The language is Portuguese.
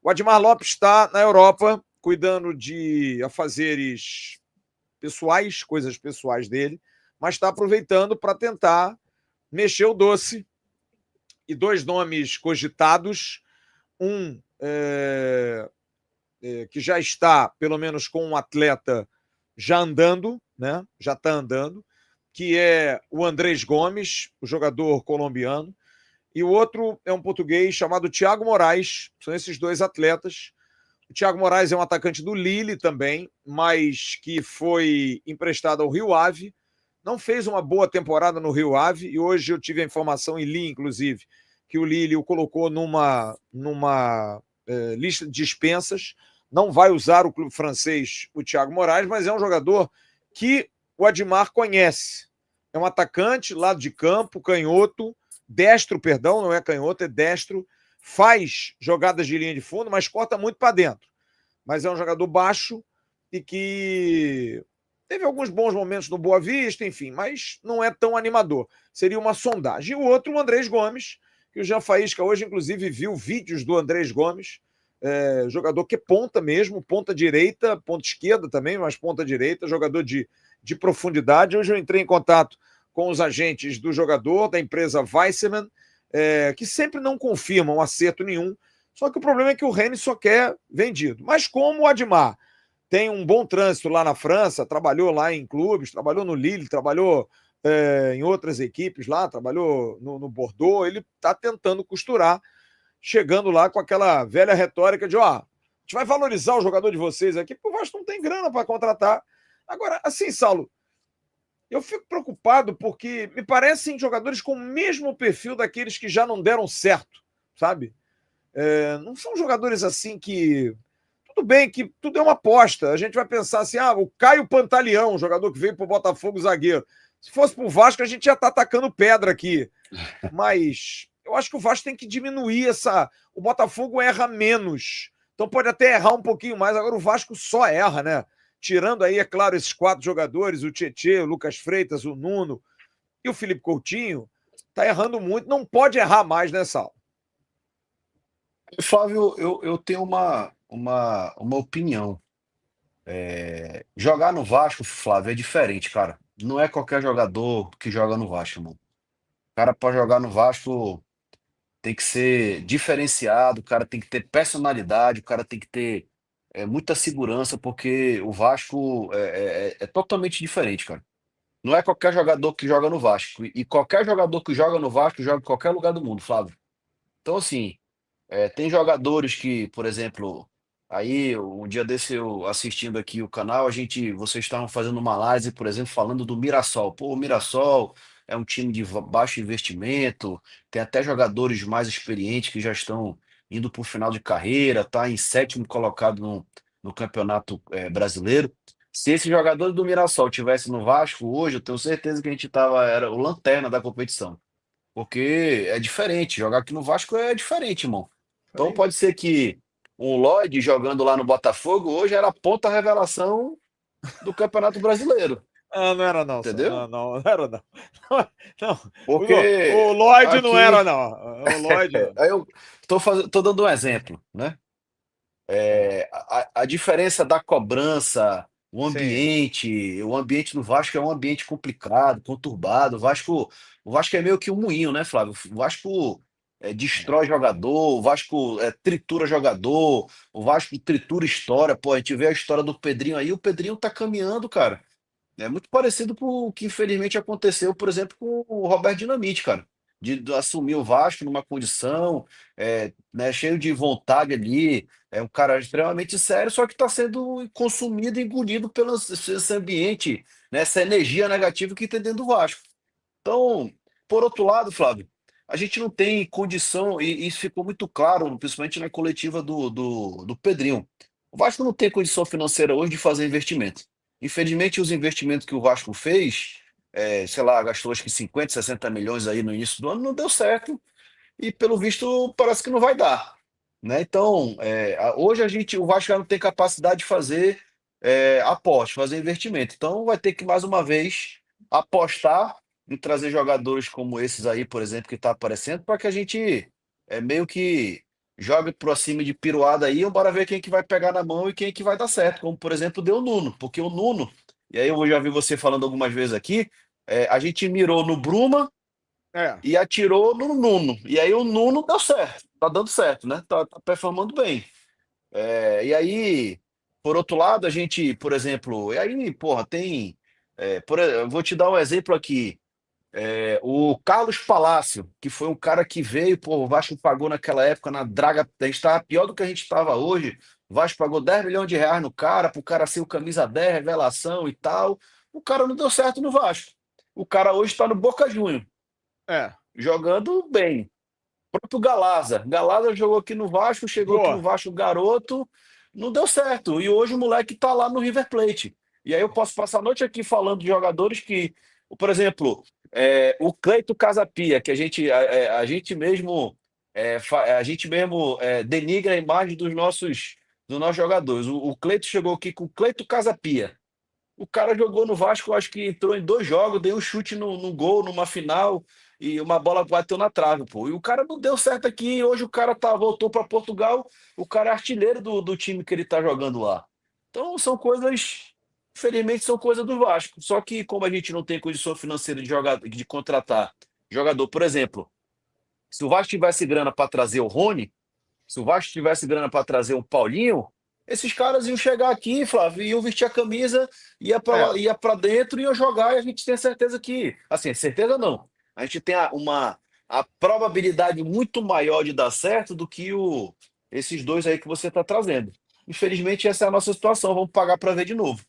O Admar Lopes está na Europa, cuidando de afazeres pessoais, coisas pessoais dele, mas está aproveitando para tentar mexer o doce. E dois nomes cogitados, um que já está, pelo menos com um atleta já andando, né? Já está andando, que é o Andrés Gomes, o jogador colombiano, e o outro é um português chamado Thiago Moraes. São esses dois atletas. O Thiago Moraes é um atacante do Lille também, mas que foi emprestado ao Rio Ave. Não fez uma boa temporada no Rio Ave, e hoje eu tive a informação, e li, inclusive, que o Lille o colocou numa lista de dispensas. Não vai usar o clube francês, o Thiago Moraes, mas é um jogador que o Admar conhece. É um atacante, lado de campo, canhoto, destro, perdão, não é canhoto, é destro, faz jogadas de linha de fundo, mas corta muito para dentro. Mas é um jogador baixo e que teve alguns bons momentos no Boa Vista, enfim, mas não é tão animador. Seria uma sondagem. E o outro, o Andrés Gomes, que o Jean Faísca hoje, inclusive, viu vídeos do Andrés Gomes, jogador que é ponta mesmo, ponta direita, ponta esquerda também, mas ponta direita, jogador de profundidade. Hoje eu entrei em contato com os agentes do jogador, da empresa Weissman, que sempre não confirmam acerto nenhum, só que o problema é que o Rennes só quer vendido. Mas como o Admar tem um bom trânsito lá na França, trabalhou lá em clubes, trabalhou no Lille, trabalhou em outras equipes lá, trabalhou no Bordeaux, ele está tentando costurar, chegando lá com aquela velha retórica de, a gente vai valorizar o jogador de vocês aqui, porque o Vasco não tem grana para contratar. Agora, assim, Saulo, eu fico preocupado porque me parecem jogadores com o mesmo perfil daqueles que já não deram certo, sabe? Não são jogadores assim que... Tudo bem que tudo é uma aposta. A gente vai pensar assim, o Caio Pantaleão, jogador que veio pro Botafogo, zagueiro. Se fosse pro Vasco, a gente já tá atacando pedra aqui. Mas eu acho que o Vasco tem que diminuir essa... O Botafogo erra menos. Então pode até errar um pouquinho mais. Agora o Vasco só erra, né? Tirando aí, é claro, esses 4 jogadores, o Tietê, o Lucas Freitas, o Nuno e o Felipe Coutinho, tá errando muito. Não pode errar mais, né, Sal? Flávio, eu tenho uma opinião. Jogar no Vasco, Flávio, é diferente, cara. Não é qualquer jogador que joga no Vasco, mano. O cara, para jogar no Vasco, tem que ser diferenciado, o cara tem que ter personalidade, o cara tem que ter muita segurança, porque o Vasco é totalmente diferente, cara. Não é qualquer jogador que joga no Vasco. E qualquer jogador que joga no Vasco joga em qualquer lugar do mundo, Flávio. Então, assim. Tem jogadores que, por exemplo, aí um dia desse eu assistindo aqui o canal, vocês estavam fazendo uma análise, por exemplo, falando do Mirassol. Pô, o Mirassol é um time de baixo investimento, tem até jogadores mais experientes que já estão indo para o final de carreira, tá em sétimo colocado no campeonato brasileiro. Se esse jogador do Mirassol tivesse no Vasco hoje, eu tenho certeza que era o lanterna da competição. Porque é diferente, jogar aqui no Vasco é diferente, irmão. Então Aí. pode ser que o Lloyd jogando lá no Botafogo hoje era a ponta revelação do Campeonato Brasileiro, Não era não, Sal. entendeu? Não era não. Não. O Porque Lloyd não era aqui, não. O Lloyd não. aí eu tô dando um exemplo, né? É, A diferença da cobrança, sim. o ambiente do Vasco é um ambiente complicado, conturbado. O Vasco é meio que um moinho, né, Flávio? O Vasco destrói jogador, o Vasco tritura jogador, o Vasco tritura história. Pô, a gente vê a história do Pedrinho aí, o Pedrinho tá caminhando, cara. É muito parecido com o que infelizmente aconteceu, por exemplo, com o Roberto Dinamite, cara. De assumir o Vasco numa condição, né, cheio de vontade ali, é um cara extremamente sério, só que está sendo consumido e engolido pelo esse ambiente, né, essa energia negativa que tem dentro do Vasco. Então, por outro lado, Flávio, a gente não tem condição, e isso ficou muito claro, principalmente na coletiva do Pedrinho. O Vasco não tem condição financeira hoje de fazer investimento. Infelizmente, os investimentos que o Vasco fez, sei lá, gastou acho que 50, 60 milhões aí no início do ano, não deu certo, e pelo visto parece que não vai dar. Né? Então, hoje o Vasco já não tem capacidade de fazer aporte, fazer investimento. Então, vai ter que mais uma vez apostar em trazer jogadores como esses aí, por exemplo, que está aparecendo, para que a gente meio que joga por cima de piruada aí, bora ver quem que vai pegar na mão e quem que vai dar certo, como por exemplo deu o Nuno, porque o Nuno, e aí eu já vi você falando algumas vezes aqui, a gente mirou no Bruma É, e atirou no Nuno, e aí o Nuno deu certo, tá dando certo, né? Tá performando bem. E aí, por outro lado, a gente, por exemplo, e aí, porra, tem. Eu vou te dar um exemplo aqui. O Carlos Palácio, que foi um cara que veio, pô, o Vasco pagou naquela época na draga, a gente estava pior do que a gente estava hoje. O Vasco pagou 10 milhões de reais no cara, pro cara ser o camisa 10, revelação e tal. O cara não deu certo no Vasco. O cara hoje está no Boca Juniors, é. jogando bem. O próprio Galaza. Galaza jogou aqui no Vasco, chegou aqui no Boa. Vasco garoto, não deu certo. E hoje o moleque tá lá no River Plate. E aí eu posso passar a noite aqui falando de jogadores que, por exemplo, o Cleito Casapia, que a gente mesmo denigra a imagem dos nossos jogadores. O Cleito chegou aqui com o Cleito Casapia. O cara jogou no Vasco, acho que entrou em 2 jogos, deu um chute no gol, numa final, e uma bola bateu na trave, pô. E o cara não deu certo aqui. Hoje o cara voltou para Portugal, o cara é artilheiro do time que ele tá jogando lá. Então são coisas, infelizmente, são coisas do Vasco. Só que, como a gente não tem condição financeira de contratar jogador, por exemplo, se o Vasco tivesse grana para trazer o Rony, se o Vasco tivesse grana para trazer um Paulinho, esses caras iam chegar aqui, Flávio, iam vestir a camisa, É, ia para dentro e iam jogar, e a gente tem certeza que, assim, certeza não. A gente tem a probabilidade muito maior de dar certo do que esses dois aí que você está trazendo. Infelizmente, essa é a nossa situação. Vamos pagar para ver de novo.